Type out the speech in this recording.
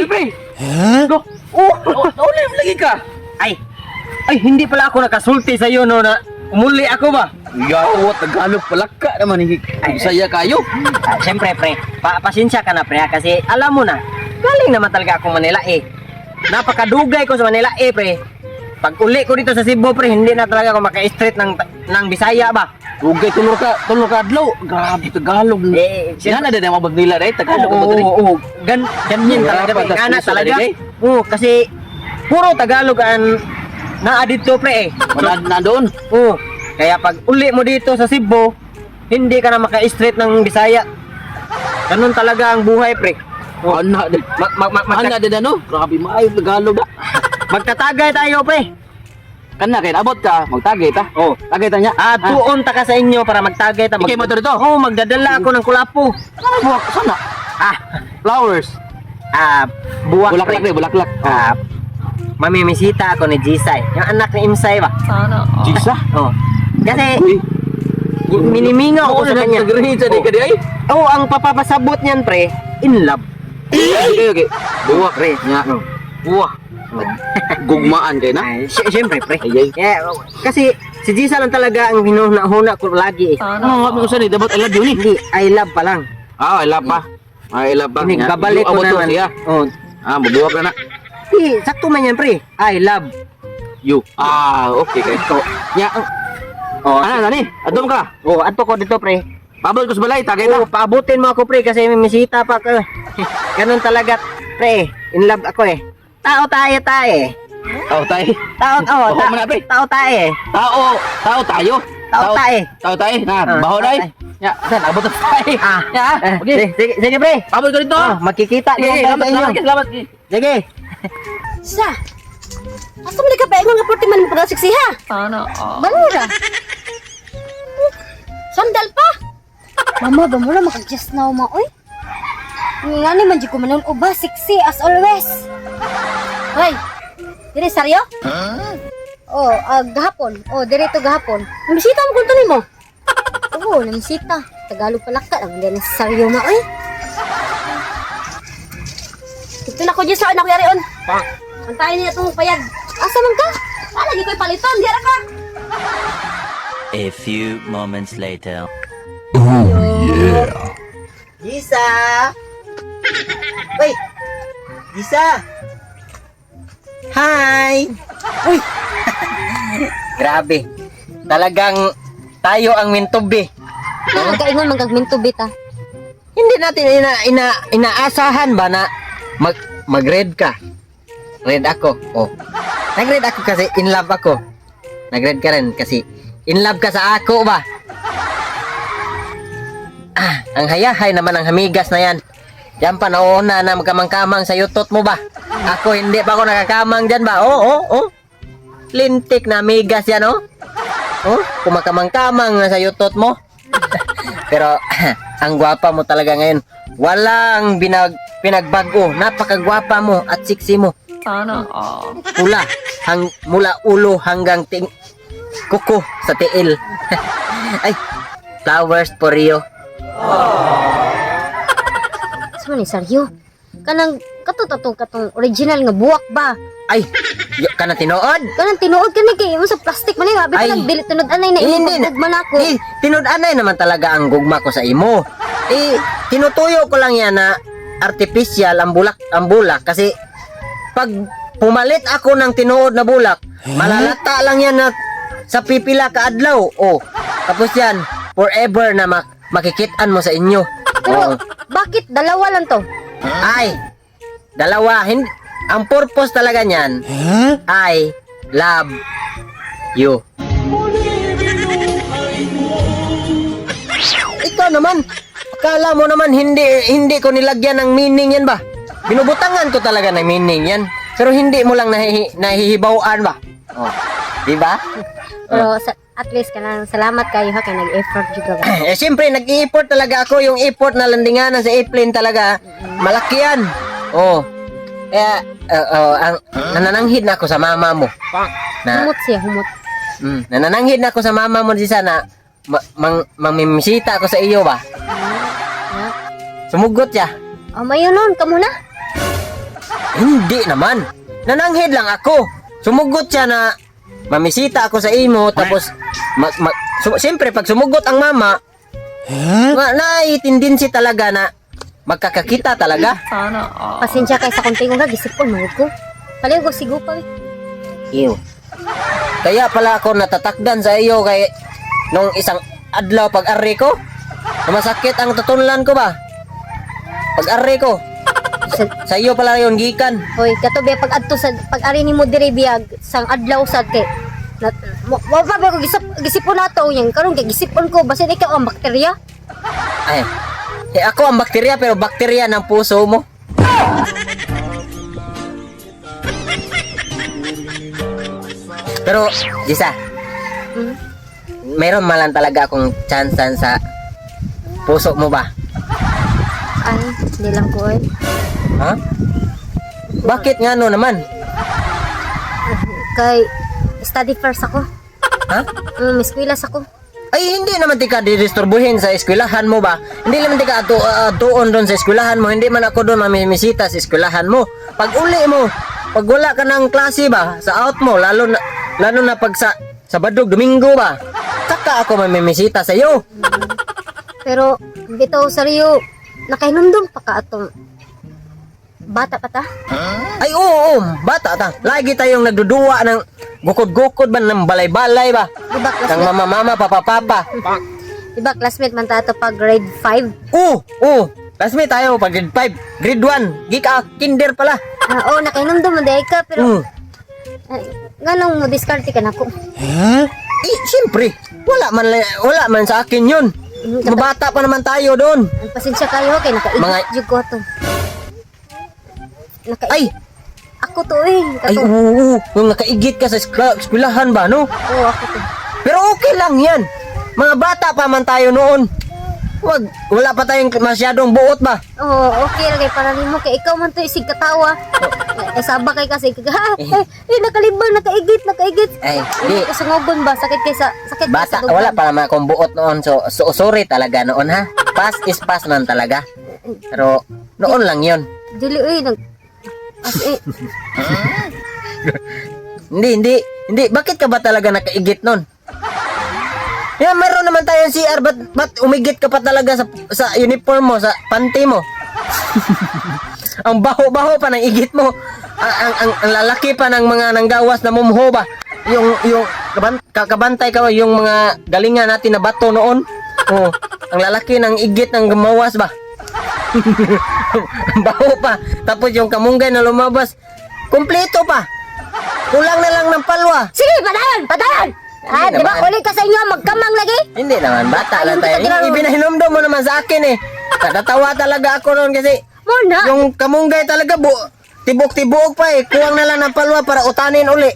pre. Go. Ulit lagi ka. Ay, hindi pala ako nakasulti sa iyo no na umuli ako ba? Yawa, Tagalog pala ka naman. Saya kayo. Siyempre pre, pasensya ka na pre ha, kasi alam mo na, galing naman talaga ako Manila eh. Napakadugay ko sa Manila eh pre. Pag uli ko dito sa Cebu pre, hindi na talaga ako maka-street ng Bisaya ba? Ugay tulor ka adlaw. Grabe Tagalog. Yan na din ang mabag nila rin. Tagalog mo diri. Oo, ganyan talaga pre. Gana talaga. Oo, kasi puro Tagalog ang naa dito pre eh. Na doon. Oo, kaya pag uli mo dito sa Cebu, hindi ka na maka-street ng Bisaya. Ganun talaga ang buhay pre. Ana din. Ana din ano? Grabe maayo Tagalog da. Magtatagay tayo pre. Kana kay abot ka, magtagay ta. Oh, Tagay ta nya. tuon ta ka sa inyo para magtagay ta. Ikay mo dito. Oo, magdadala ako ng kulapo. Buwak sana. Ah, Flowers. buwak Bulaklak pre. pre, bulaklak. Mamimisita ako ni Jisay, yung anak ni Imsay ba? Sana. Jisa. Oh. Kasi Uy. minimingaw ako sa kanya. Nagrehi sa di ka di ay. Oh, ang papapasabot niyan pre, in love. Okay. Buwak pre. Nya. Buwak. Gugmaan kay na. Ay, siyempre pre. Ay. Kasi si Jisa lang talaga ang hinuna ko lagi eh. Sana. Ano nga mo sa ni dapat I love you ni. Hindi, I love pa lang. I love pa. I love pa. Babalik ko Abot to naman. siya. Oh, Mabuwak na na. sakto man yan pre. I love. You. Okay kay. Nya. Oh, Ano ni? Adom ka. oh, ato ko dito pre. Pabol ko sa balay, tagay Oh, ta. paabutin mo ako pre kasi may misita pa ka. Ganun talaga pre. In love ako eh. Tao tayo tayo. Tao tayo. Bako mo na, pre. Tao tayo. Tao tayo. Tao tayo. Tao tayo. Na, baho tao na tayo. Ya, saan abot na tayo. Ya. Okay. Sige pre. Pabol ko dito. Magkikita Okay, din tayo sa inyo. salamat. Sige. Sa. Asa man ka paingon nga porti man mo pagsiksiha? Sana. Banura. Sandal pa. Mama, ba mo na makag-just now ma oy? Ngani man jud ko manon uba sexy as always. Hoy. Dire saryo? Oh, gahapon. Oh, direto gahapon. Namisita mo kunto nimo. Oo, namisita. Tagalog pala ka lang din sa saryo ma oy. Ito na ko dyan sa anak yari on. Antayin niya itong payag. Asa man ka? Lagi ko'y paliton. Diara ka. A few moments later. Jisa. Wait. Jisa. Hi. Uy. Grabe. Talagang tayo ang mintubi. Kaingon magagminto bita. Hindi natin inaasahan ba na mag-red ka? Red ako. Oh. Nag-red ako kasi in love ako. Nag-red ka rin kasi in love ka sa ako ba? Ang hayahay naman ang hamigas na yan. Yan pa nauna na magkamang-kamang sa yutot mo ba? Ako hindi pa ako nakakamang dyan ba? Oh. Lintik na hamigas yan oh. Oh, kumakamang-kamang na sa yutot mo. Pero ang gwapa mo talaga ngayon. Walang pinagbago. Napakagwapa mo at sexy mo. Sana. Pula mula ulo hanggang kuko sa tiil. Ay, flowers for you. Sa man ni Saryo. Kanang katong original nga buwak ba? Ay, ka na tinood? Kanang tinuod kani kay mo sa plastic man ni. Abi Ay. ka nagdili tunod anay na Hindi imo man ako. tinud-anay naman talaga ang gugma ko sa imo. Tinutuyo ko lang yan na artificial ang bulak kasi pag pumalit ako ng tinuod na bulak, malalata lang yan na sa pipila ka adlaw. Oh, tapos yan, forever na makikitaan mo sa inyo. Pero Oo. bakit dalawa lang to? Ay, dalawa. Ang purpose talaga niyan, I love you. Ikaw naman, akala mo naman hindi ko nilagyan ng meaning yan ba? Binubutangan ko talaga ng meaning yan. Pero hindi mo lang nahihibawaan ba? Oh, di ba? Pero at least kanang salamat kayo ha kay nag-effort juga ba. Siyempre, nag-i-effort talaga ako. Yung effort na landinganan sa airplane talaga, malaki yan. Oh. Kaya, nanananghid na ako sa mama mo. Humot siya, humot. Nanananghid na ako sa mama mo di sana. Mamimisita ako sa iyo ba? Ha? Sumugot siya. Mayo nun, kamo na. Hindi naman. Nananghid lang ako. Sumugot siya na mamisita ako sa imo tapos siyempre pag sumugot ang mama, naitindihan talaga na magkakakita talaga. Pasensya kay sa konting nga gisipon mo ko. Paliw ko sigupa eh. Ew. Kaya pala ako natatakdan sa iyo kay nung isang adlaw pag-ari ko. Masakit ang tutunlan ko ba? Pag-ari ko. Sa iyo pala yon gikan. Hoy, kato biya pag adto sa pag-ari nimo diri biyag sang adlaw sad kay wa pa ba ko gisipon nato yang karon kay gisipon ko basin ikaw ang bakterya. Ay. Ako ang bakterya pero bakterya ng puso mo. Pero, Jisa, meron malang talaga akong chance sa puso mo ba? Ay, hindi lang ko eh. Ha? Bakit nga no naman? Kay study first ako. Ha? Miss Quilas ako. Ay, hindi naman tika didisturbuhin sa eskwelahan mo ba? Hindi naman tika doon sa eskwelahan mo. Hindi man ako doon mamimisita sa eskwelahan mo. Pag uli mo, pag wala ka ng klase ba, sa out mo, lalo na pag sa Sabado, Domingo ba, saka ako mamimisita sa iyo. Pero, bitaw sariyo, nakahinumdum pa ka atong bata pa ta? Ay, oo, bata ta. Lagi tayong nagduduwa ng gukod-gukod ba, ng balay-balay ba? Diba Ng classmate, mama-mama, papa-papa. diba classmate man tato pag grade 5? Oo. Classmate tayo pag grade 5, grade 1, gika, kinder pala. Oo, nakahinumdum mo dahil ka, pero Mm. ganong mo diskarte ka na ko. Siyempre, wala man sa akin yun. Mabata pa naman tayo doon. Ang pasensya kayo, kay nakaigit Mga- jud ko to. Ay, Ako to eh. ay, Kato. oo, yung nakaigit ka sa eskwelahan ba, no? Oo, ako to. Pero okay lang yan. Mga bata pa man tayo noon. Wala pa tayong masyadong buot ba? Oo, okay lang kay para nimo kay ikaw man to isig katawa. Eh saba kay kasi nakalibang, nakaigit. Ay, Hindi di. ko sungogon ba sakit kay sa sakit kay Bata, sa dugan. wala pa naman akong buot noon. So sorry talaga noon, ha? Past is past man talaga. Pero, noon lang yun. Dili nag as Hindi. Bakit ka ba talaga nakaigit nun? Yeah, meron naman tayong CR, ba't umigit ka pa talaga sa uniform mo, sa panty mo? Ang baho-baho pa ng igit mo. Ang lalaki pa ng mga nanggawas na mumho ba? Yung kakabantay ka ba, yung mga galingan natin na bato noon? Oh, ang lalaki ng igit ng gumawas ba? Ang baho pa. Tapos yung kamunggay na lumabas, kumpleto pa. Kulang na lang ng palwa. Sige, padayon. Hindi Di ba naman. uli ka sa inyo magkamang lagi? Hindi naman, bata lang Ay, tayo. hindi ka tinanong. Ibinahinomdom mo naman sa akin eh. Natatawa talaga ako noon kasi Muna. yung kamunggay talaga tibok-tibok pa eh. Kuwang na lang ng palwa para utanin uli.